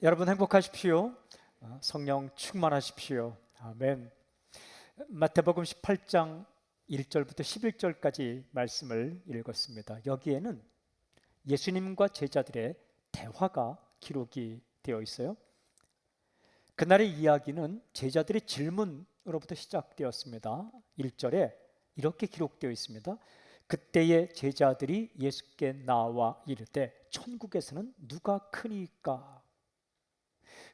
여러분 행복하십시오. 성령 충만하십시오. 아멘. 마태복음 18장 1절부터 11절까지 말씀을 읽었습니다. 여기에는 예수님과 제자들의 대화가 기록이 되어 있어요. 그날의 이야기는 제자들의 질문으로부터 시작되었습니다. 1절에 이렇게 기록되어 있습니다. 그때의 제자들이 예수께 나와 이르되 천국에서는 누가 크니까?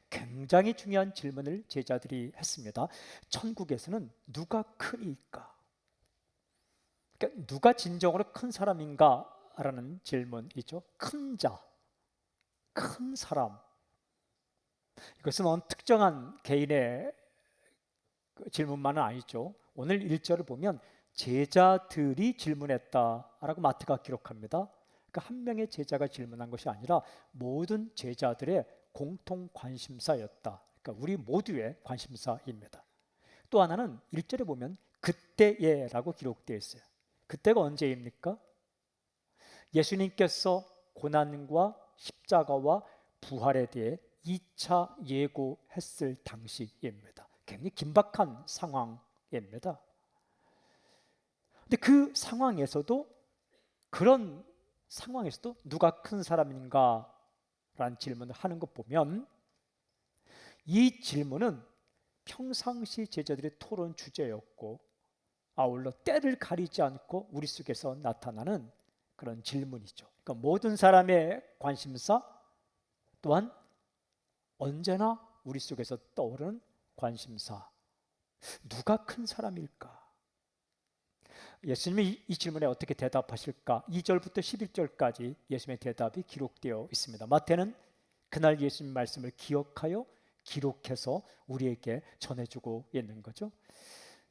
굉장히 중요한 질문을 제자들이 했습니다. 천국에서는 누가 크니까? 그러니까 누가 진정으로 큰 사람인가? 라는 질문이죠. 큰 자, 큰 사람. 이것은 어느 특정한 개인의 질문만은 아니죠. 오늘 1절을 보면 제자들이 질문했다라고 마태가 기록합니다. 그러니까 한 명의 제자가 질문한 것이 아니라 모든 제자들의 공통 관심사였다. 그러니까 우리 모두의 관심사입니다. 또 하나는 1절에 보면 그때에라고 기록되어 있어요. 그때가 언제입니까? 예수님께서 고난과 십자가와 부활에 대해 2차 예고했을 당시입니다. 굉장히 긴박한 상황입니다. 근데 그 상황에서도, 그런 상황에서도 누가 큰 사람인가? 라는 질문을 하는 것 보면 이 질문은 평상시 제자들의 토론 주제였고, 아울러 때를 가리지 않고 우리 속에서 나타나는 그런 질문이죠. 그러니까 모든 사람의 관심사, 또한 언제나 우리 속에서 떠오르는 관심사. 누가 큰 사람일까? 예수님이 이 질문에 어떻게 대답하실까? 2절부터 11절까지 예수님의 대답이 기록되어 있습니다. 마태는 그날 예수님 말씀을 기억하여 기록해서 우리에게 전해주고 있는 거죠.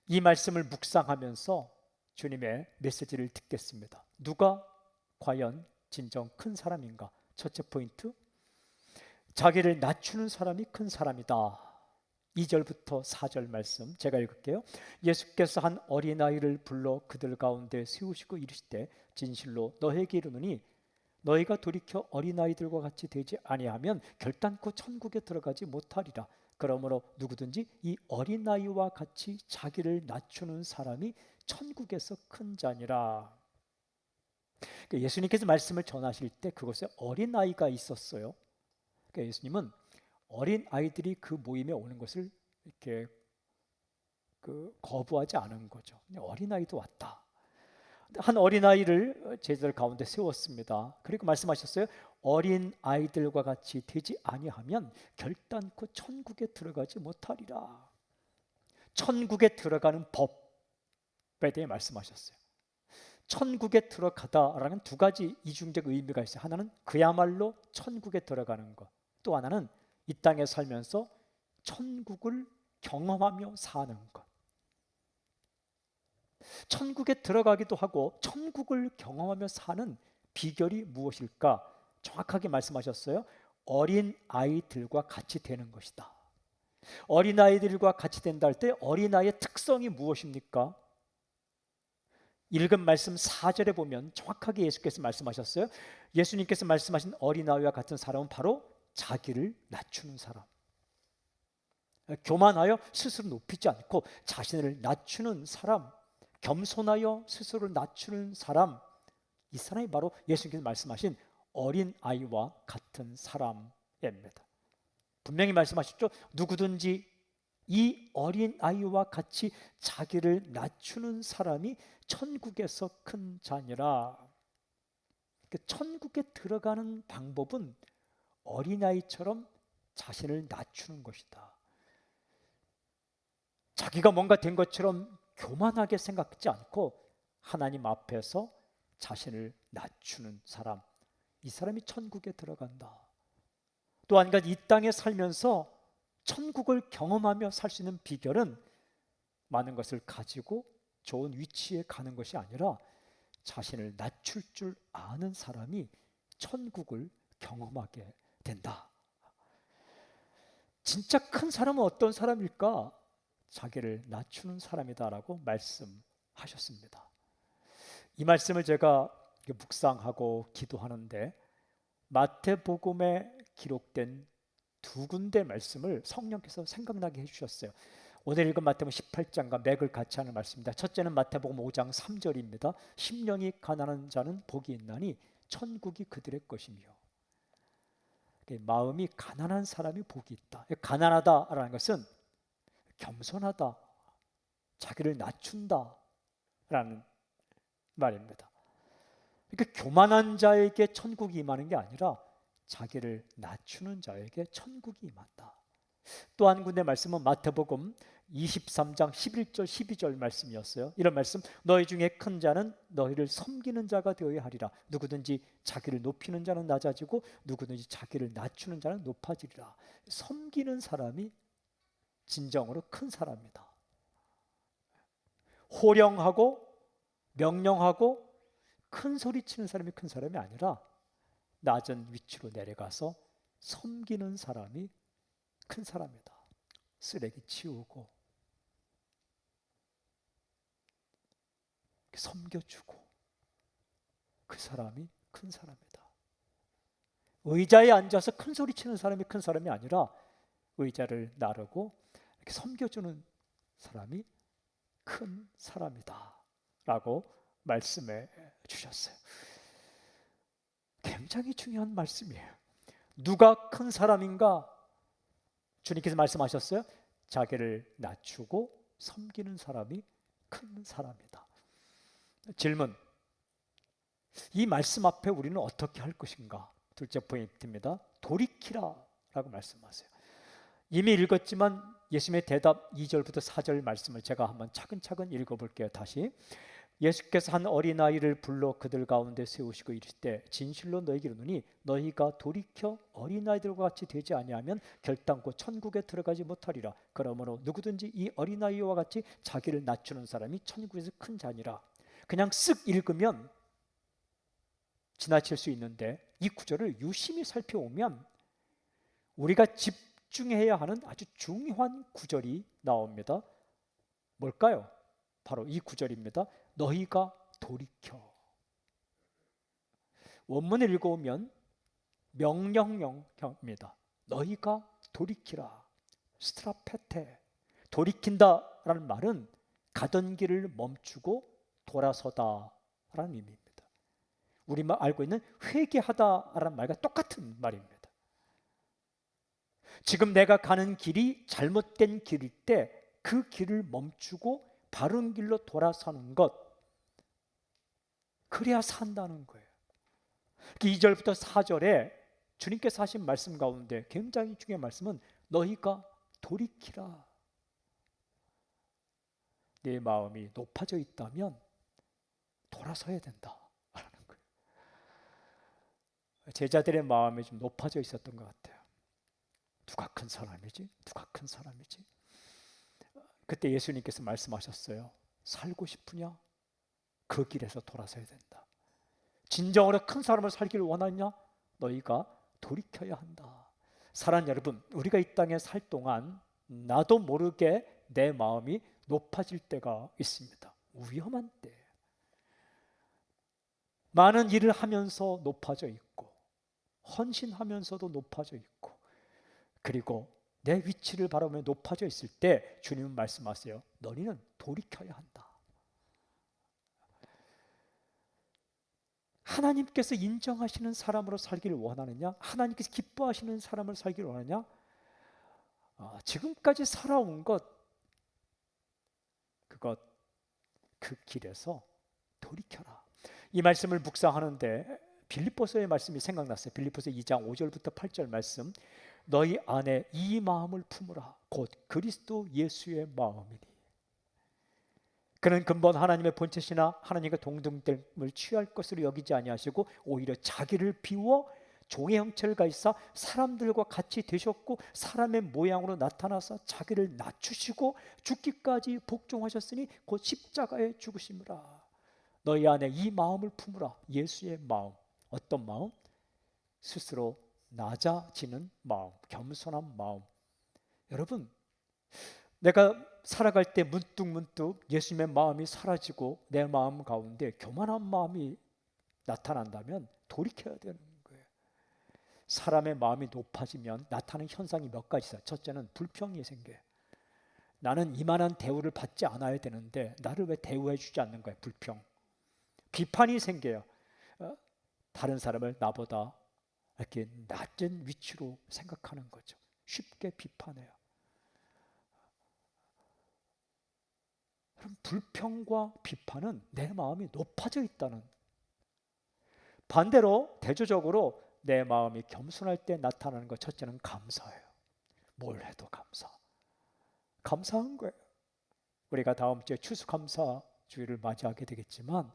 이 말씀을 묵상하면서 주님의 메시지를 듣겠습니다. 누가 과연 진정 큰 사람인가? 첫째 포인트, 자기를 낮추는 사람이 큰 사람이다. 2절부터 4절 말씀 제가 읽을게요. 예수께서 한 어린아이를 불러 그들 가운데 세우시고 이르시되 진실로 너희에게 이르노니 너희가 돌이켜 어린아이들과 같이 되지 아니하면 결단코 천국에 들어가지 못하리라. 그러므로 누구든지 이 어린아이와 같이 자기를 낮추는 사람이 천국에서 큰 자니라. 예수님께서 말씀을 전하실 때 그곳에 어린아이가 있었어요. 예수님은 어린 아이들이 그 모임에 오는 것을 이렇게 거부하지 않은 거죠. 어린 아이도 왔다. 한 어린 아이를 제자들 가운데 세웠습니다. 그리고 말씀하셨어요. 어린 아이들과 같이 되지 아니하면 결단코 천국에 들어가지 못하리라. 천국에 들어가는 법에 대해 말씀하셨어요. 천국에 들어가다라는 두 가지 이중적 의미가 있어요. 하나는 그야말로 천국에 들어가는 것, 또 하나는 이 땅에 살면서 천국을 경험하며 사는 것. 천국에 들어가기도 하고 천국을 경험하며 사는 비결이 무엇일까? 정확하게 말씀하셨어요. 어린 아이들과 같이 되는 것이다. 어린 아이들과 같이 된다 할 때 어린아이의 특성이 무엇입니까? 읽은 말씀 4절에 보면 정확하게 예수께서 말씀하셨어요. 예수님께서 말씀하신 어린아이와 같은 사람은 바로 자기를 낮추는 사람. 교만하여 스스로 높이지 않고 자신을 낮추는 사람, 겸손하여 스스로를 낮추는 사람, 이 사람이 바로 예수님께서 말씀하신 어린아이와 같은 사람입니다. 분명히 말씀하셨죠. 누구든지 이 어린아이와 같이 자기를 낮추는 사람이 천국에서 큰 자니라. 천국에 들어가는 방법은 어린아이처럼 자신을 낮추는 것이다. 자기가 뭔가 된 것처럼 교만하게 생각하지 않고 하나님 앞에서 자신을 낮추는 사람, 이 사람이 천국에 들어간다. 또 한 가지, 이 땅에 살면서 천국을 경험하며 살 수 있는 비결은 많은 것을 가지고 좋은 위치에 가는 것이 아니라 자신을 낮출 줄 아는 사람이 천국을 경험하게 된다. 진짜 큰 사람은 어떤 사람일까? 자기를 낮추는 사람이다라고 말씀하셨습니다. 이 말씀을 제가 묵상하고 기도하는데 마태복음에 기록된 두 군데 말씀을 성령께서 생각나게 해주셨어요. 오늘 읽은 마태복음 18장과 맥을 같이 하는 말씀입니다. 첫째는 마태복음 5장 3절입니다. 심령이 가난한 자는 복이 있나니 천국이 그들의 것이며. 마음이 가난한 사람이 복이 있다. 가난하다라는 것은 겸손하다, 자기를 낮춘다라는 말입니다. 그러니까 교만한 자에게 천국이 임하는 게 아니라 자기를 낮추는 자에게 천국이 임한다. 또 한 군데 말씀은 마태복음 23장 11절 12절 말씀이었어요. 이런 말씀, 너희 중에 큰 자는 너희를 섬기는 자가 되어야 하리라. 누구든지 자기를 높이는 자는 낮아지고 누구든지 자기를 낮추는 자는 높아지리라. 섬기는 사람이 진정으로 큰 사람이다. 호령하고 명령하고 큰 소리 치는 사람이 큰 사람이 아니라 낮은 위치로 내려가서 섬기는 사람이 큰 사람이다. 쓰레기 치우고 섬겨주고 그 사람이 큰 사람이다. 의자에 앉아서 큰 소리 치는 사람이 큰 사람이 아니라 의자를 나르고 이렇게 섬겨주는 사람이 큰 사람이다 라고 말씀해 주셨어요. 굉장히 중요한 말씀이에요. 누가 큰 사람인가? 주님께서 말씀하셨어요. 자기를 낮추고 섬기는 사람이 큰 사람이다. 질문, 이 말씀 앞에 우리는 어떻게 할 것인가? 둘째 포인트입니다. 돌이키라 라고 말씀하세요. 이미 읽었지만 예수님의 대답 2절부터 4절 말씀을 제가 한번 차근차근 읽어볼게요. 다시. 예수께서 한 어린아이를 불러 그들 가운데 세우시고 이르시되 진실로 너희에게 이르노니 너희가 돌이켜 어린아이들과 같이 되지 아니하면 결단코 천국에 들어가지 못하리라. 그러므로 누구든지 이 어린아이와 같이 자기를 낮추는 사람이 천국에서 큰 자니라. 그냥 쓱 읽으면 지나칠 수 있는데 이 구절을 유심히 살펴보면 우리가 집중해야 하는 아주 중요한 구절이 나옵니다. 뭘까요? 바로 이 구절입니다. 너희가 돌이켜. 원문을 읽어보면 명령형입니다. 너희가 돌이키라. 스트라페테. 돌이킨다라는 말은 가던 길을 멈추고 돌아서다라는 의미입니다. 우리만 알고 있는 회개하다라는 말과 똑같은 말입니다. 지금 내가 가는 길이 잘못된 길일 때 그 길을 멈추고 바른 길로 돌아서는 것, 그래야 산다는 거예요. 2절부터 4절에 주님께서 하신 말씀 가운데 굉장히 중요한 말씀은 너희가 돌이키라. 내 마음이 높아져 있다면 돌아서야 된다 라는 거예요. 제자들의 마음이 좀 높아져 있었던 것 같아요. 누가 큰 사람이지? 누가 큰 사람이지? 그때 예수님께서 말씀하셨어요. 살고 싶으냐? 그 길에서 돌아서야 된다. 진정으로 큰 사람을 살기를 원하냐? 너희가 돌이켜야 한다. 사랑하는 여러분, 우리가 이 땅에 살 동안 나도 모르게 내 마음이 높아질 때가 있습니다. 위험한 때. 많은 일을 하면서 높아져 있고 헌신하면서도 높아져 있고 그리고 내 위치를 바라보며 높아져 있을 때 주님은 말씀하세요. 너희는 돌이켜야 한다. 하나님께서 인정하시는 사람으로 살기를 원하느냐? 하나님께서 기뻐하시는 사람을 살기를 원하느냐? 지금까지 살아온 것, 그 길에서 돌이켜라. 이 말씀을 묵상하는데 빌립보서의 말씀이 생각났어요. 빌립보서 2장 5절부터 8절 말씀. 너희 안에 이 마음을 품으라. 곧 그리스도 예수의 마음이니. 그는 근본 하나님의 본체시나 하나님과 동등됨을 취할 것으로 여기지 아니하시고 오히려 자기를 비워 종의 형체를 가지사 사람들과 같이 되셨고 사람의 모양으로 나타나서 자기를 낮추시고 죽기까지 복종하셨으니 곧 십자가에 죽으심이라. 너희 안에 이 마음을 품으라. 예수의 마음. 어떤 마음? 스스로 낮아지는 마음, 겸손한 마음. 여러분, 내가 살아갈 때 문득문득 예수님의 마음이 사라지고 내 마음 가운데 교만한 마음이 나타난다면 돌이켜야 되는 거예요. 사람의 마음이 높아지면 나타나는 현상이 몇 가지 있어요. 첫째는 불평이 생겨요. 나는 이만한 대우를 받지 않아야 되는데 나를 왜 대우해 주지 않는 거예요? 불평. 비판이 생겨요. 다른 사람을 나보다 이렇게 낮은 위치로 생각하는 거죠. 쉽게 비판해요. 그럼 불평과 비판은 내 마음이 높아져 있다는, 반대로 대조적으로 내 마음이 겸손할 때 나타나는 것, 첫째는 감사예요. 뭘 해도 감사한 거예요. 우리가 다음 주에 추수감사주의를 맞이하게 되겠지만,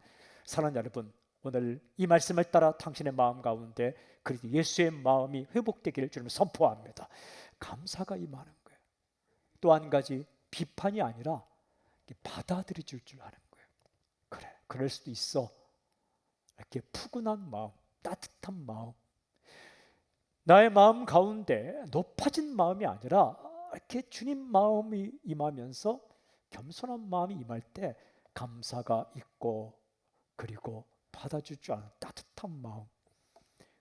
사랑하는 여러분, 오늘 이 말씀을 따라 당신의 마음 가운데 그리스도 예수의 마음이 회복되기를 주님 선포합니다. 감사가 임하는 거예요. 또 한 가지, 비판이 아니라 받아들여 줄 아는 거예요. 그래, 그럴 수도 있어. 이렇게 푸근한 마음, 따뜻한 마음, 나의 마음 가운데 높아진 마음이 아니라 이렇게 주님 마음이 임하면서 겸손한 마음이 임할 때 감사가 있고, 그리고 받아줄 줄 아는 따뜻한 마음,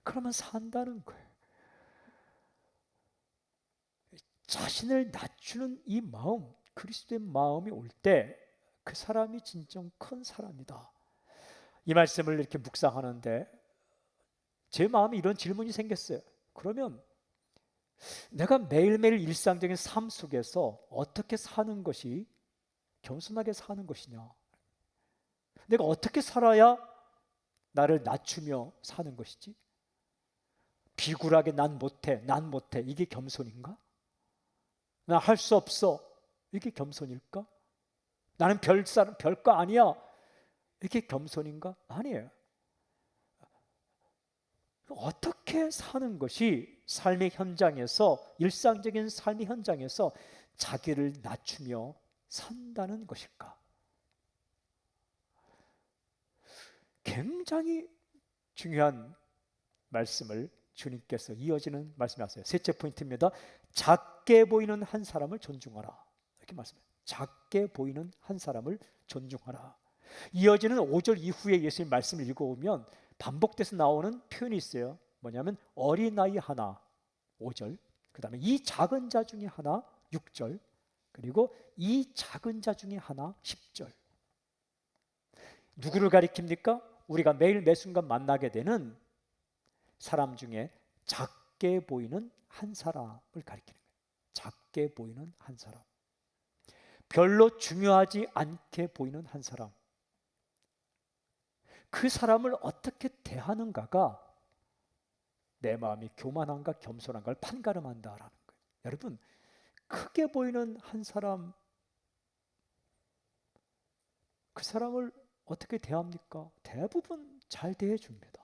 그러면 산다는 거예요. 자신을 낮추는 이 마음, 그리스도의 마음이 올 때 그 사람이 진정 큰 사람이다. 이 말씀을 이렇게 묵상하는데 제 마음에 이런 질문이 생겼어요. 그러면 내가 매일매일 일상적인 삶 속에서 어떻게 사는 것이 겸손하게 사는 것이냐? 내가 어떻게 살아야 나를 낮추며 사는 것이지? 비굴하게 난 못해 이게 겸손인가? 나 할 수 없어, 이게 겸손일까? 나는 별거 아니야, 이게 겸손인가? 아니에요. 어떻게 사는 것이 삶의 현장에서, 일상적인 삶의 현장에서 자기를 낮추며 산다는 것일까? 굉장히 중요한 말씀을 주님께서 이어지는 말씀하세요. 셋째 포인트입니다. 작게 보이는 한 사람을 존중하라. 이렇게 말씀해요. 작게 보이는 한 사람을 존중하라. 이어지는 5절 이후에 예수님 말씀을 읽어보면 반복돼서 나오는 표현이 있어요. 뭐냐면 어린아이 하나, 5절, 그 다음에 이 작은 자 중에 하나, 6절, 그리고 이 작은 자 중에 하나, 10절. 누구를 가리킵니까? 우리가 매일 매 순간 만나게 되는 사람 중에 작게 보이는 한 사람을 가리키는 거예요. 작게 보이는 한 사람, 별로 중요하지 않게 보이는 한 사람, 그 사람을 어떻게 대하는가가 내 마음이 교만한가 겸손한가를 판가름한다라는 거예요. 여러분, 크게 보이는 한 사람, 그 사람을 어떻게 대합니까? 대부분 잘 대해줍니다.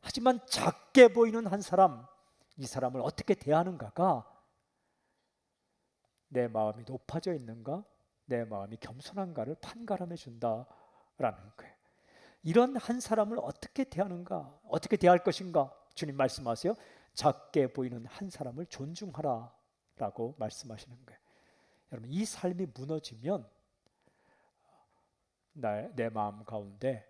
하지만 작게 보이는 한 사람, 이 사람을 어떻게 대하는가가 내 마음이 높아져 있는가, 내 마음이 겸손한가를 판가름해 준다라는 거예요. 이런 한 사람을 어떻게 대하는가, 어떻게 대할 것인가, 주님 말씀하세요. 작게 보이는 한 사람을 존중하라 라고 말씀하시는 거예요. 여러분, 이 삶이 무너지면 내 마음 가운데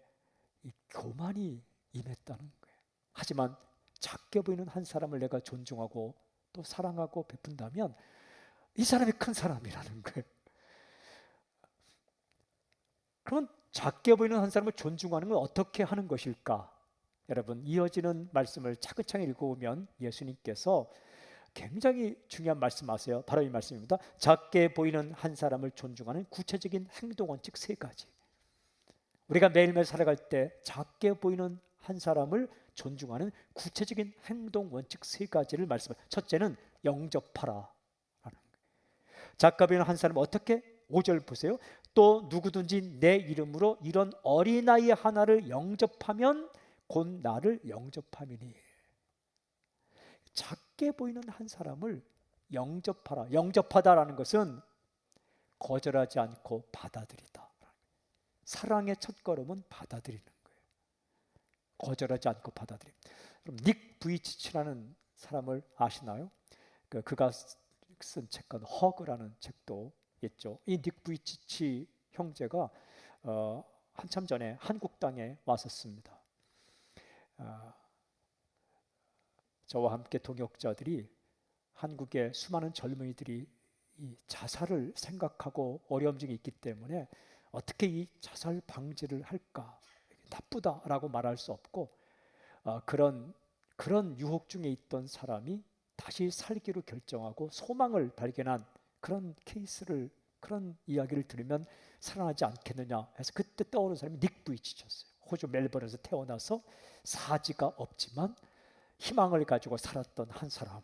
이 교만이 임했다는 거예요. 하지만 작게 보이는 한 사람을 내가 존중하고 또 사랑하고 베푼다면 이 사람이 큰 사람이라는 거예요. 그러면 작게 보이는 한 사람을 존중하는 건 어떻게 하는 것일까? 여러분, 이어지는 말씀을 차근차근 읽어보면 예수님께서 굉장히 중요한 말씀하세요. 바로 이 말씀입니다. 작게 보이는 한 사람을 존중하는 구체적인 행동 원칙 3가지. 우리가 매일매일 살아갈 때 작게 보이는 한 사람을 존중하는 구체적인 행동 원칙 3가지를 말씀해요. 첫째는 영접하라. 작게 보이는 한 사람을 어떻게? 5절 보세요. 또 누구든지 내 이름으로 이런 어린아이 하나를 영접하면 곧 나를 영접함이니. 작게 보이는 한 사람을 영접하라. 영접하다라는 것은 거절하지 않고 받아들이다. 사랑의 첫걸음은 받아들이는 거예요. 거절하지 않고 받아들이는. 그럼 닉 부이치치라는 사람을 아시나요? 그가 쓴 책은 허그라는 책도 있죠. 이 닉 부이치치 형제가 한참 전에 한국 땅에 왔었습니다. 저와 함께 동역자들이 한국의 수많은 젊은이들이 이 자살을 생각하고 어려움증이 있기 때문에 어떻게 이 자살 방지를 할까? 나쁘다라고 말할 수 없고 그런 유혹 중에 있던 사람이 다시 살기로 결정하고 소망을 발견한 그런 케이스를, 그런 이야기를 들으면 살아나지 않겠느냐 해서 그때 떠오른 사람이 닉 부이치였어요. 호주 멜버른에서 태어나서 사지가 없지만 희망을 가지고 살았던 한 사람.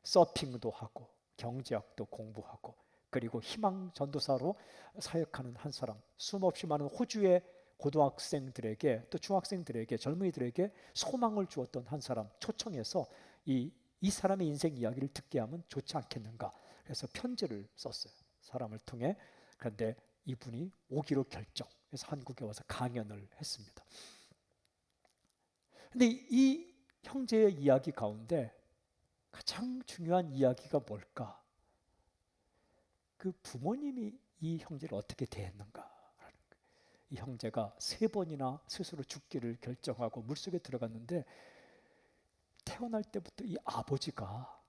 서핑도 하고 경제학도 공부하고 그리고 희망 전도사로 사역하는 한 사람. 수없이 많은 호주의 고등학생들에게 또 중학생들에게 젊은이들에게 소망을 주었던 한 사람 초청해서 이 사람의 인생 이야기를 듣게 하면 좋지 않겠는가. 그래서 편지를 썼어요. 사람을 통해. 그런데 이분이 오기로 결정해서 한국에 와서 강연을 했습니다. 근데 이 형제의 이야기 가운데 가장 중요한 이야기가 뭘까? 그 부모님이 이 형제를 어떻게 대했는가? 이 형제가 3번이나 스스로 죽기를 결정하고 물속에 들어갔는데 태어날 때부터 이 아버지가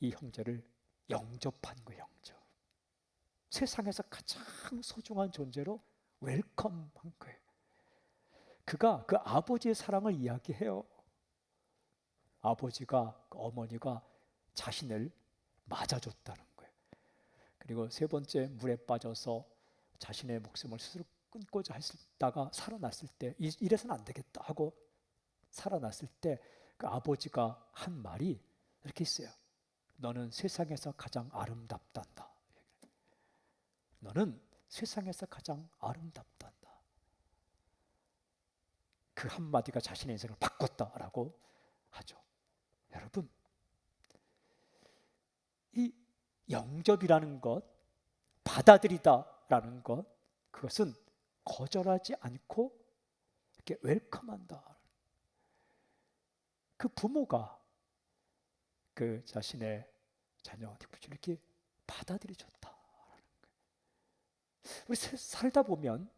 이 형제를 영접한 거예요. 영접. 세상에서 가장 소중한 존재로 웰컴한 거예요. 그가 그 아버지의 사랑을 이야기해요. 아버지가, 어머니가 자신을 맞아줬다는 거예요. 그리고 3번째 물에 빠져서 자신의 목숨을 스스로 끊고자 했다가 살아났을 때 이래서는 안 되겠다 하고 살아났을 때 그 아버지가 한 말이 이렇게 있어요. 너는 세상에서 가장 아름답단다. 너는 세상에서 가장 아름답단다. 그 한마디가 자신의 인생을 바꿨다라고 하죠. 여러분, 이 영접이라는 것, 받아들이다라는 것, 그것은 거절하지 않고 이렇게 웰컴한다. 그 부모가 그 자신의 자녀한테 이렇게 받아들여줬다. 우리 살다 보면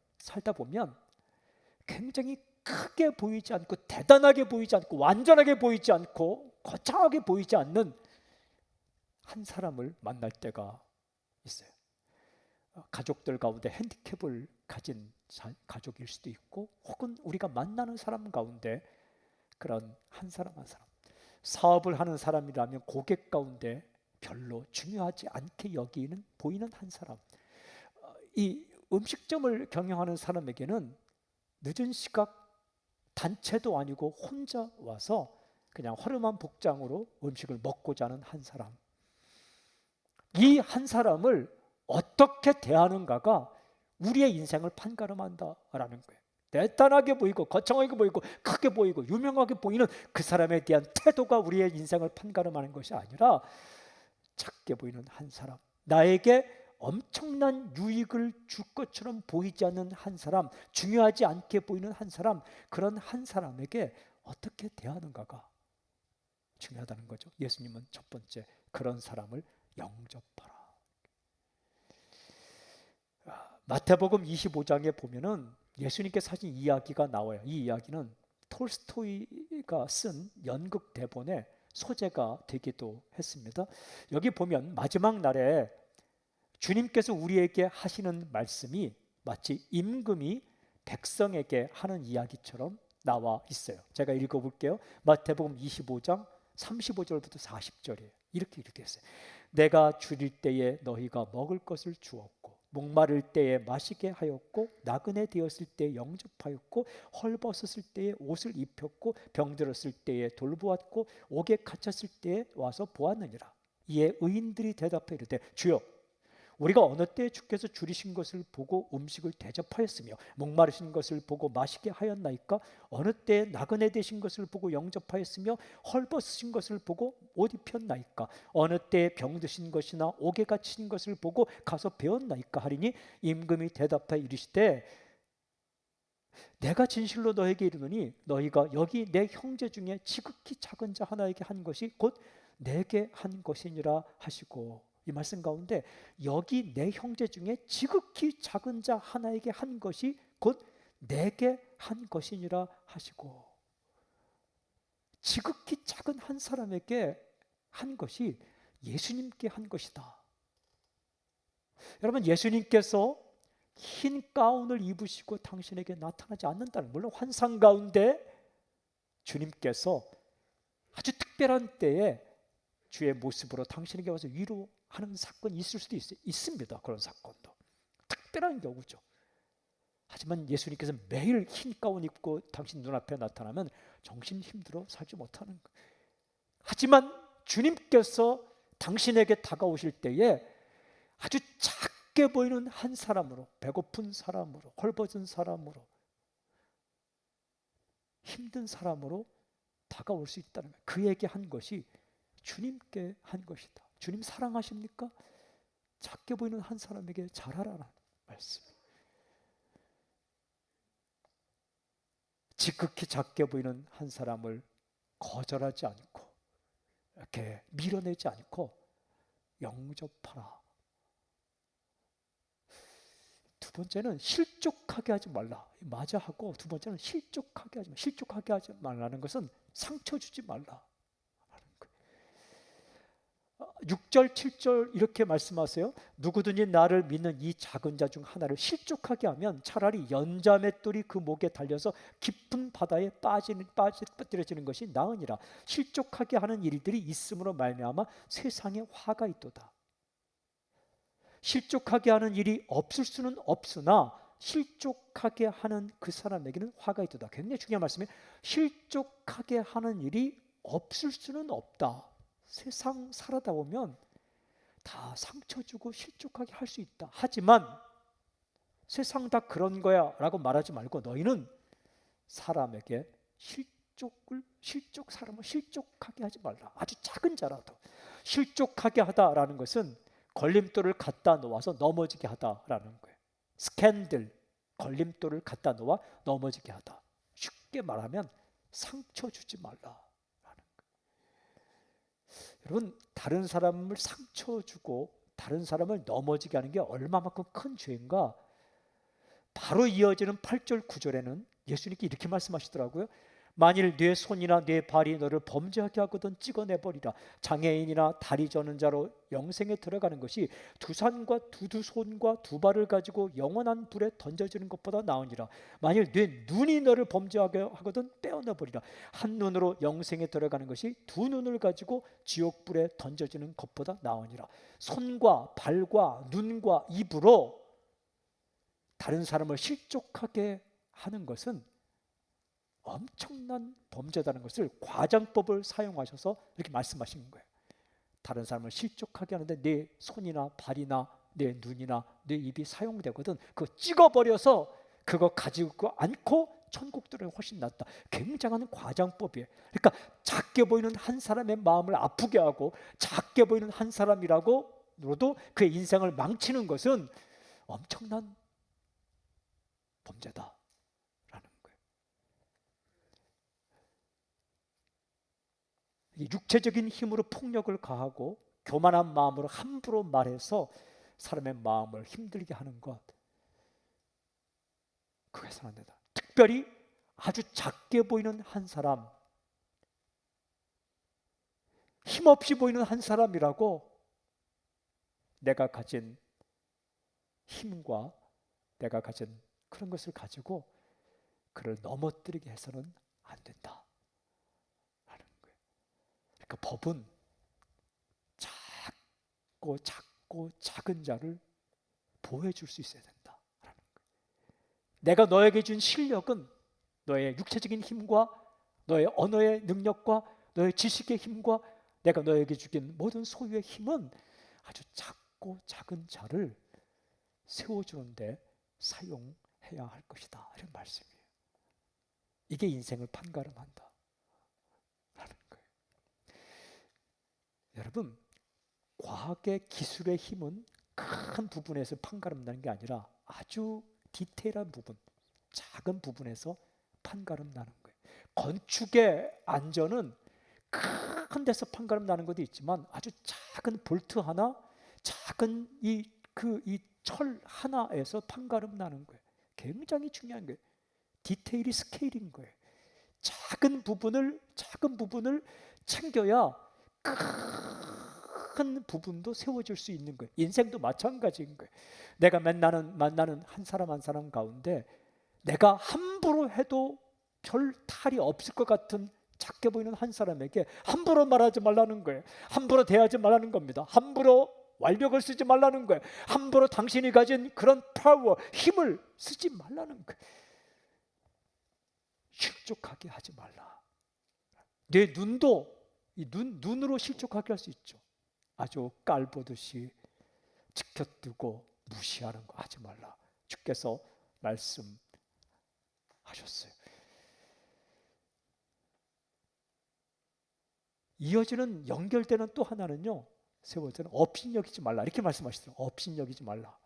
굉장히 크게 보이지 않고 대단하게 보이지 않고 완전하게 보이지 않고 거창하게 보이지 않는 한 사람을 만날 때가 있어요. 가족들 가운데 핸디캡을 가진 가족일 수도 있고 혹은 우리가 만나는 사람 가운데 그런 한 사람 사업을 하는 사람이라면 고객 가운데 별로 중요하지 않게 보이는 한 사람. 이 음식점을 경영하는 사람에게는 늦은 시각 단체도 아니고 혼자 와서 그냥 허름한 복장으로 음식을 먹고자 하는 한 사람. 이 한 사람을 어떻게 대하는가가 우리의 인생을 판가름한다라는 거예요. 대단하게 보이고 거창하게 보이고 크게 보이고 유명하게 보이는 그 사람에 대한 태도가 우리의 인생을 판가름하는 것이 아니라 작게 보이는 한 사람, 나에게 엄청난 유익을 줄 것처럼 보이지 않는 한 사람, 중요하지 않게 보이는 한 사람, 그런 한 사람에게 어떻게 대하는가가 중요하다는 거죠. 예수님은 첫 번째 그런 사람을 영접하라. 마태복음 25장에 보면은 예수님께서 하신 이야기가 나와요. 이 이야기는 톨스토이가 쓴 연극 대본의 소재가 되기도 했습니다. 여기 보면 마지막 날에 주님께서 우리에게 하시는 말씀이 마치 임금이 백성에게 하는 이야기처럼 나와 있어요. 제가 읽어볼게요. 마태복음 25장 35절부터 40절이에요. 이렇게 했어요. 내가 줄일 때에 너희가 먹을 것을 주었고 목마를 때에 마시게 하였고 나그네 되었을 때에 영접하였고 헐벗었을 때에 옷을 입혔고 병들었을 때에 돌보았고 옥에 갇혔을 때에 와서 보았느니라. 이에 의인들이 대답해 이르되 주여 우리가 어느 때에 주께서 줄이신 것을 보고 음식을 대접하였으며 목마르신 것을 보고 마시게 하였나이까? 어느 때에 나그네 되신 것을 보고 영접하였으며 헐벗으신 것을 보고 옷 입혔나이까? 어느 때에 병드신 것이나 옥에 갇힌 것을 보고 가서 배웠나이까? 하리니 임금이 대답하여 이르시되 내가 진실로 너에게 이르노니 너희가 여기 내 형제 중에 지극히 작은 자 하나에게 한 것이 곧 내게 한 것이니라 하시고, 이 말씀 가운데 여기 내 형제 중에 지극히 작은 자 하나에게 한 것이 곧 내게 한 것이니라 하시고, 지극히 작은 한 사람에게 한 것이 예수님께 한 것이다. 여러분, 예수님께서 흰 가운을 입으시고 당신에게 나타나지 않는다는, 물론 환상 가운데 주님께서 아주 특별한 때에 주의 모습으로 당신에게 와서 위로하는 사건이 있을 수도 있습니다. 그런 사건도 특별한 경우죠. 하지만 예수님께서 매일 흰 가운 입고 당신 눈앞에 나타나면 정신 힘들어 살지 못하는 거예요. 하지만 주님께서 당신에게 다가오실 때에 아주 작게 보이는 한 사람으로, 배고픈 사람으로, 헐벗은 사람으로, 힘든 사람으로 다가올 수 있다는 거예요. 그에게 한 것이 주님께 한 것이다. 주님 사랑하십니까? 작게 보이는 한 사람에게 잘하라는 말씀. 지극히 작게 보이는 한 사람을 거절하지 않고, 이렇게 밀어내지 않고 영접하라. 두 번째는 실족하게 하지 말라. 맞아 하고, 두 번째는 실족하게 하지 말라. 실족하게 하지 말라는 것은 상처 주지 말라. 6절, 7절 이렇게 말씀하세요. 누구든지 나를 믿는 이 작은 자 중 하나를 실족하게 하면 차라리 연자맷돌이 그 목에 달려서 깊은 바다에 빠뜨려지는 것이 나으니라. 실족하게 하는 일들이 있음으로 말미암아 세상에 화가 있도다. 실족하게 하는 일이 없을 수는 없으나 실족하게 하는 그 사람에게는 화가 있도다. 굉장히 중요한 말씀이에요. 실족하게 하는 일이 없을 수는 없다. 세상 살아다 보면 다 상처 주고 실족하게 할 수 있다. 하지만 세상 다 그런 거야 라고 말하지 말고, 너희는 사람에게 사람을 실족하게 하지 말라. 아주 작은 자라도. 실족하게 하다라는 것은 걸림돌을 갖다 놓아서 넘어지게 하다라는 거예요. 스캔들, 걸림돌을 갖다 놓아 넘어지게 하다. 쉽게 말하면 상처 주지 말라. 여러분, 다른 사람을 상처 주고 다른 사람을 넘어지게 하는 게 얼마만큼 큰 죄인가? 바로 이어지는 8절 9절에는 예수님께 이렇게 말씀하시더라고요. 만일 네 손이나 네 발이 너를 범죄하게 하거든 찍어내버리라. 장애인이나 다리 저는 자로 영생에 들어가는 것이 두 산과 두 손과 두 발을 가지고 영원한 불에 던져지는 것보다 나으니라. 만일 네 눈이 너를 범죄하게 하거든 빼어내버리라. 한 눈으로 영생에 들어가는 것이 두 눈을 가지고 지옥불에 던져지는 것보다 나으니라. 손과 발과 눈과 입으로 다른 사람을 실족하게 하는 것은 엄청난 범죄다는 것을 과장법을 사용하셔서 이렇게 말씀하시는 거예요. 다른 사람을 실족하게 하는데 내 손이나 발이나 내 눈이나 내 입이 사용되거든 그거 찍어버려서 그거 가지고 않고 천국 들어가는 게 훨씬 낫다. 굉장한 과장법이에요. 그러니까 작게 보이는 한 사람의 마음을 아프게 하고 작게 보이는 한 사람이라고로도 그의 인생을 망치는 것은 엄청난 범죄다. 육체적인 힘으로 폭력을 가하고 교만한 마음으로 함부로 말해서 사람의 마음을 힘들게 하는 것, 그게 해서는 안 된다. 특별히 아주 작게 보이는 한 사람, 힘없이 보이는 한 사람이라고 내가 가진 힘과 내가 가진 그런 것을 가지고 그를 넘어뜨리게 해서는 안 된다. 그러니까 법은 작고 작은 자를 보호해 줄 수 있어야 된다. 내가 너에게 준 실력은 너의 육체적인 힘과 너의 언어의 능력과 너의 지식의 힘과 내가 너에게 주긴 모든 소유의 힘은 아주 작고 작은 자를 세워주는데 사용해야 할 것이다. 이런 말씀이에요. 이게 인생을 판가름한다. 여러분, 과학의 기술의 힘은 큰 부분에서 판가름 나는 게 아니라 아주 디테일한 부분, 작은 부분에서 판가름 나는 거예요. 건축의 안전은 큰 데서 판가름 나는 것도 있지만 아주 작은 볼트 하나, 작은 이 철 하나에서 판가름 나는 거예요. 굉장히 중요한 거예요. 디테일이 스케일인 거예요. 작은 부분을 챙겨야 큰 부분도 세워질 수 있는 거예요. 인생도 마찬가지인 거예요. 내가 만나는 한 사람 한 사람 가운데 내가 함부로 해도 별 탈이 없을 것 같은 작게 보이는 한 사람에게 함부로 말하지 말라는 거예요. 함부로 대하지 말라는 겁니다. 함부로 완력을 쓰지 말라는 거예요. 함부로 당신이 가진 그런 파워, 힘을 쓰지 말라는 거예요. 실족하게 하지 말라. 내 눈도 눈으로 실족하게 할 수 있죠. 아주 깔보듯이 지켜두고 무시하는 거 하지 말라. 주께서 말씀하셨어요. 이어지는 연결되는 또 하나는요, 세워서는 업신여기지 말라 이렇게 말씀하시더라고요. 업신여기지 말라.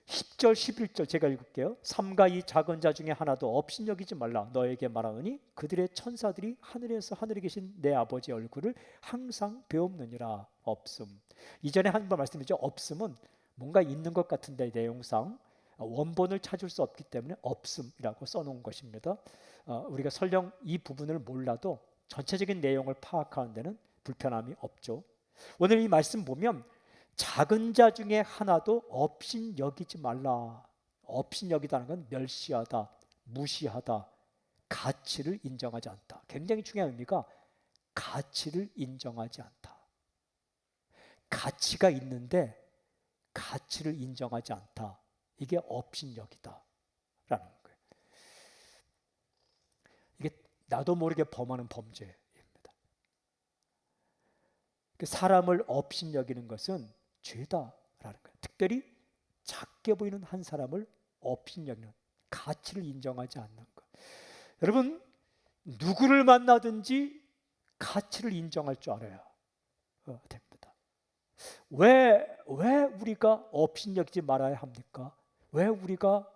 10절 11절 제가 읽을게요. 삼가 이 작은 자 중에 하나도 업신여기지 말라. 너에게 말하노니 그들의 천사들이 하늘에서 하늘에 계신 내 아버지의 얼굴을 항상 배옵느니라. 없음. 이전에 한 번 말씀드렸죠. 없음은 뭔가 있는 것 같은데 내용상 원본을 찾을 수 없기 때문에 없음이라고 써놓은 것입니다. 우리가 설령 이 부분을 몰라도 전체적인 내용을 파악하는 데는 불편함이 없죠. 오늘 이 말씀 보면 작은 자 중에 하나도 업신여기지 말라. 업신여기다는 건 멸시하다, 무시하다, 가치를 인정하지 않다. 굉장히 중요한 의미가 가치를 인정하지 않다. 가치가 있는데 가치를 인정하지 않다. 이게 업신여기다 라는 거예요. 이게 나도 모르게 범하는 범죄입니다. 사람을 업신여기는 것은 죄다라는 거예요. 특별히 작게 보이는 한 사람을 업신여기는, 가치를 인정하지 않는 것. 여러분, 누구를 만나든지 가치를 인정할 줄 알아야 됩니다. 왜 우리가 업신여기지 말아야 합니까? 왜 우리가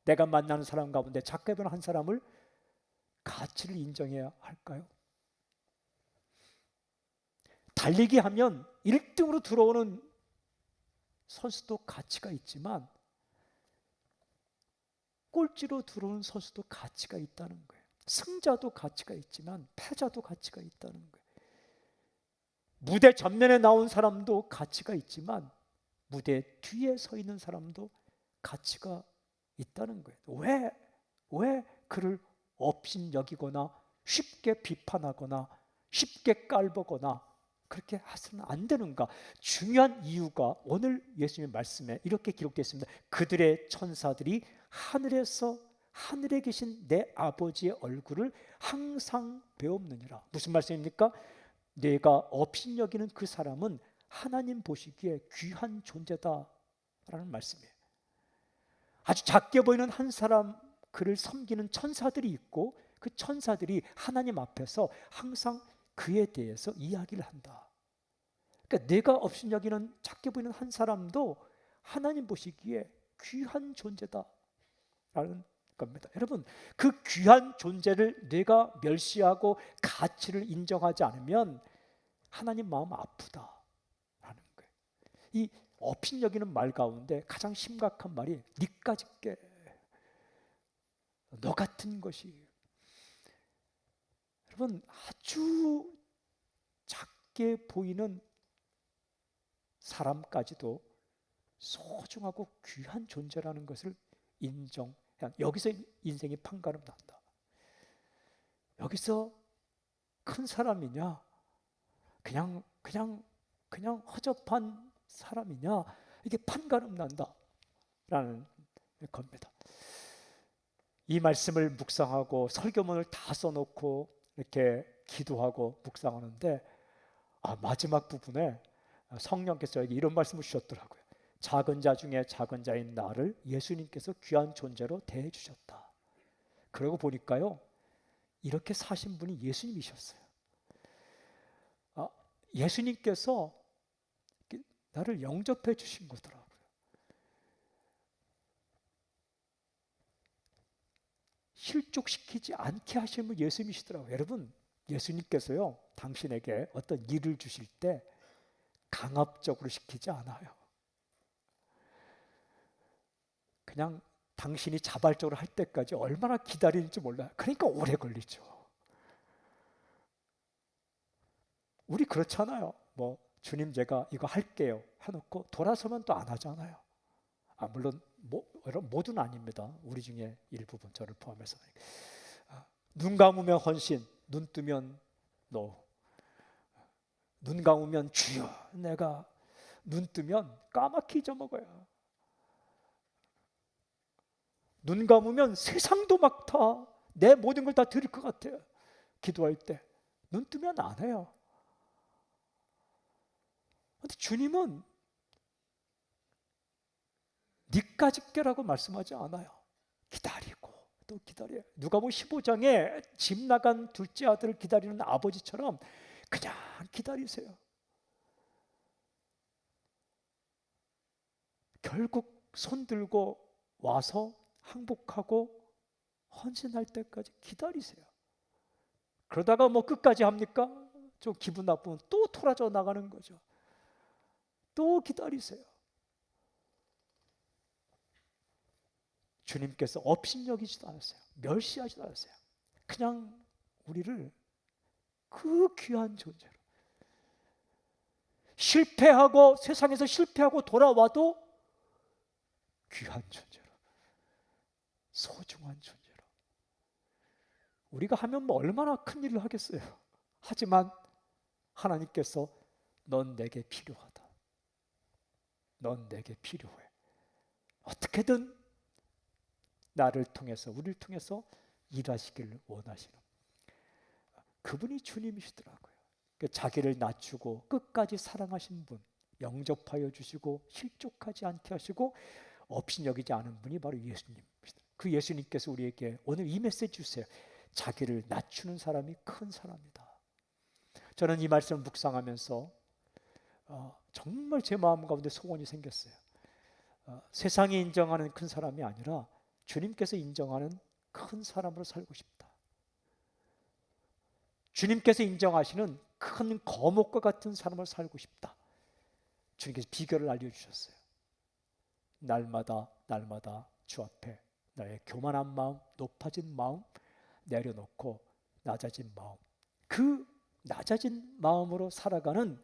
내가 만나는 사람 가운데 작게 보이는 한 사람을 가치를 인정해야 할까요? 달리기 하면 1등으로 들어오는 선수도 가치가 있지만 꼴찌로 들어오는 선수도 가치가 있다는 거예요. 승자도 가치가 있지만 패자도 가치가 있다는 거예요. 무대 전면에 나온 사람도 가치가 있지만 무대 뒤에 서 있는 사람도 가치가 있다는 거예요. 왜 그를 업신여기거나 쉽게 비판하거나 쉽게 깔보거나 그렇게 해서는 안 되는가? 중요한 이유가 오늘 예수님의 말씀에 이렇게 기록되어 있습니다. 그들의 천사들이 하늘에서 하늘에 계신 내 아버지의 얼굴을 항상 배옵느니라. 무슨 말씀입니까? 내가 업신여기는 그 사람은 하나님 보시기에 귀한 존재다라는 말씀이에요. 아주 작게 보이는 한 사람, 그를 섬기는 천사들이 있고 그 천사들이 하나님 앞에서 항상 그에 대해서 이야기를 한다. 그러니까 내가 업신여기는 작게 보이는 한 사람도 하나님 보시기에 귀한 존재다라는 겁니다. 여러분, 그 귀한 존재를 내가 멸시하고 가치를 인정하지 않으면 하나님 마음 아프다라는 거예요. 이 업신여기는 말 가운데 가장 심각한 말이 니까짓게 너 같은 것이. 여러분, 아주 작게 보이는 사람까지도 소중하고 귀한 존재라는 것을 인정해야, 여기서 인생이 판가름 난다. 여기서 큰 사람이냐, 그냥 허접한 사람이냐, 이게 판가름 난다라는 겁니다. 이 말씀을 묵상하고 설교문을 다 써놓고 이렇게 기도하고 묵상하는데 마지막 부분에 성령께서 여기 이런 말씀을 주셨더라고요. 작은 자 중에 작은 자인 나를 예수님께서 귀한 존재로 대해 주셨다. 그러고 보니까요, 이렇게 사신 분이 예수님이셨어요. 예수님께서 나를 영접해 주신 거더라고요. 실족시키지 않게 하시는 분 예수님이시더라고요. 여러분, 예수님께서요, 당신에게 어떤 일을 주실 때 강압적으로 시키지 않아요. 그냥 당신이 자발적으로 할 때까지 얼마나 기다리는지 몰라요. 그러니까 오래 걸리죠. 우리 그렇잖아요. 뭐 주님 제가 이거 할게요 해놓고 돌아서면 또 안 하잖아요. 물론 모두는 아닙니다. 우리 중에 일부분, 저를 포함해서. 눈 감으면 헌신, 눈 뜨면 노. 눈 감으면 주여 내가, 눈 뜨면 까맣게 잊어먹어요. 눈 감으면 세상도 막 다 내 모든 걸 다 드릴 것 같아요. 기도할 때 눈 뜨면 안 해요. 근데 주님은 니까짓 게라고 말씀하지 않아요. 기다리고 또 기다려요. 누가복음 15장에 집 나간 둘째 아들을 기다리는 아버지처럼 그냥 기다리세요. 결국 손 들고 와서 항복하고 헌신할 때까지 기다리세요. 그러다가 뭐 끝까지 합니까? 좀 기분 나쁘면 또 토라져 나가는 거죠. 또 기다리세요. 주님께서 업신여기지도 않았어요. 멸시하지도 않았어요. 그냥 우리를 그 귀한 존재로, 실패하고 세상에서 실패하고 돌아와도 귀한 존재로, 소중한 존재로. 우리가 하면 뭐 얼마나 큰 일을 하겠어요. 하지만 하나님께서 넌 내게 필요하다. 넌 내게 필요해. 어떻게든 나를 통해서, 우리를 통해서 일하시기를 원하시는 그분이 주님이시더라고요. 자기를 낮추고 끝까지 사랑하신 분, 영접하여 주시고 실족하지 않게 하시고 업신여기지 않은 분이 바로 예수님입니다. 그 예수님께서 우리에게 오늘 이 메시지 주세요. 자기를 낮추는 사람이 큰 사람이다. 저는 이 말씀을 묵상하면서 정말 제 마음 가운데 소원이 생겼어요. 세상이 인정하는 큰 사람이 아니라 주님께서 인정하는 큰 사람으로 살고 싶다. 주님께서 인정하시는 큰 거목과 같은 사람으로 살고 싶다. 주님께서 비결을 알려주셨어요. 날마다 주 앞에 나의 교만한 마음, 높아진 마음 내려놓고 낮아진 마음, 그 낮아진 마음으로 살아가는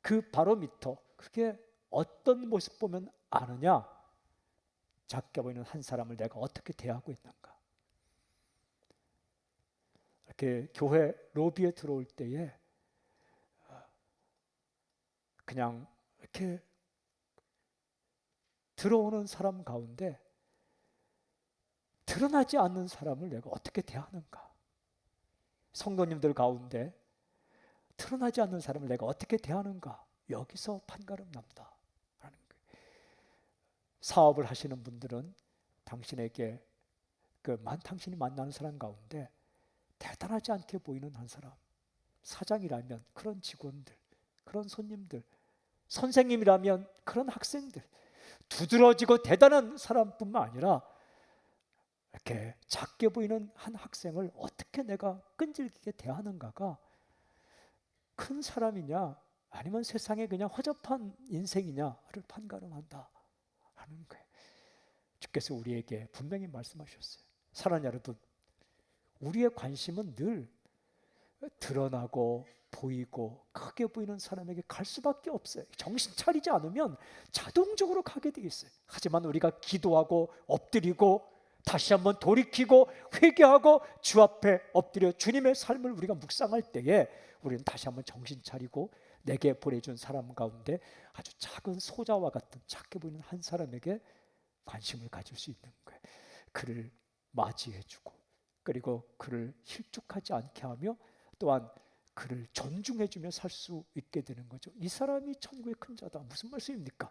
그 바로미터, 그게 어떤 모습 보면 아느냐? 작게 보이는 한 사람을 내가 어떻게 대하고 있는가? 이렇게 교회 로비에 들어올 때에 그냥 이렇게 들어오는 사람 가운데 드러나지 않는 사람을 내가 어떻게 대하는가? 성도님들 가운데 드러나지 않는 사람을 내가 어떻게 대하는가? 여기서 판가름 납니다. 사업을 하시는 분들은 당신에게 당신이 만나는 사람 가운데 대단하지 않게 보이는 한 사람, 사장이라면 그런 직원들, 그런 손님들, 선생님이라면 그런 학생들, 두드러지고 대단한 사람뿐만 아니라 이렇게 작게 보이는 한 학생을 어떻게 내가 끈질기게 대하는가가 큰 사람이냐 아니면 세상에 그냥 허접한 인생이냐를 판가름한다 하는 거예요. 주께서 우리에게 분명히 말씀하셨어요. 사랑하는 여러분, 우리의 관심은 늘 드러나고 보이고 크게 보이는 사람에게 갈 수밖에 없어요. 정신 차리지 않으면 자동적으로 가게 돼 있어요. 하지만 우리가 기도하고 엎드리고 다시 한번 돌이키고 회개하고 주 앞에 엎드려 주님의 삶을 우리가 묵상할 때에 우리는 다시 한번 정신 차리고 내게 보내준 사람 가운데 아주 작은 소자와 같은 작게 보이는 한 사람에게 관심을 가질 수 있는 거예요. 그를 맞이해주고 그리고 그를 실족하지 않게 하며 또한 그를 존중해주며 살 수 있게 되는 거죠. 이 사람이 천국의 큰 자다. 무슨 말씀입니까?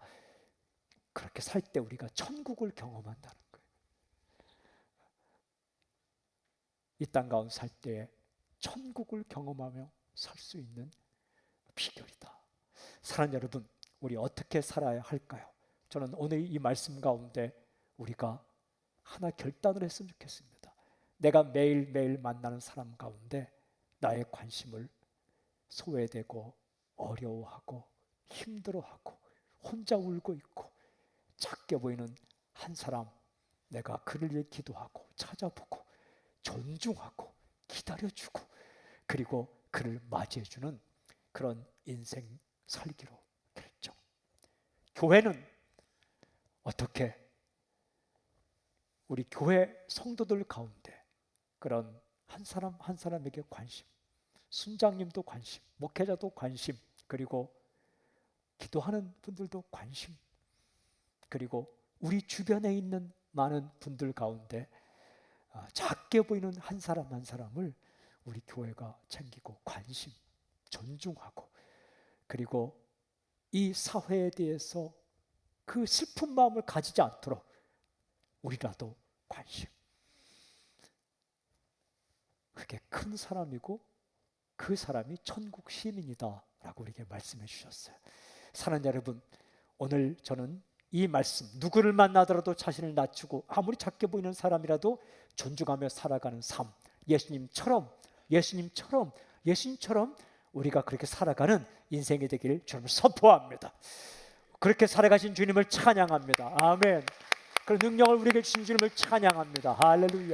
그렇게 살 때 우리가 천국을 경험한다는 거예요. 이 땅 가운데 살 때 천국을 경험하며 살 수 있는 비결이다. 사랑하는 여러분, 우리 어떻게 살아야 할까요? 저는 오늘 이 말씀 가운데 우리가 하나 결단을 했으면 좋겠습니다. 내가 매일매일 만나는 사람 가운데 나의 관심을 소외되고 어려워하고 힘들어하고 혼자 울고 있고 작게 보이는 한 사람 내가 그를 위해 기도하고 찾아보고 존중하고 기다려주고 그리고 그를 맞이해주는 그런 인생 살기로 결정. 교회는 어떻게 우리 교회 성도들 가운데 그런 한 사람 한 사람에게 관심, 순장님도 관심, 목회자도 관심, 그리고 기도하는 분들도 관심, 그리고 우리 주변에 있는 많은 분들 가운데 작게 보이는 한 사람 한 사람을 우리 교회가 챙기고 관심, 존중하고 그리고 이 사회에 대해서 그 슬픈 마음을 가지지 않도록 우리라도 관심. 그게 큰 사람이고 그 사람이 천국 시민이다 라고 우리에게 말씀해 주셨어요. 사랑하는 여러분, 오늘 저는 이 말씀, 누구를 만나더라도 자신을 낮추고 아무리 작게 보이는 사람이라도 존중하며 살아가는 삶, 예수님처럼 우리가 그렇게 살아가는 인생이 되기를 주님을 선포합니다. 그렇게 살아가신 주님을 찬양합니다. 아멘. 그 능력을 우리에게 주신 주님을 찬양합니다. 할렐루야.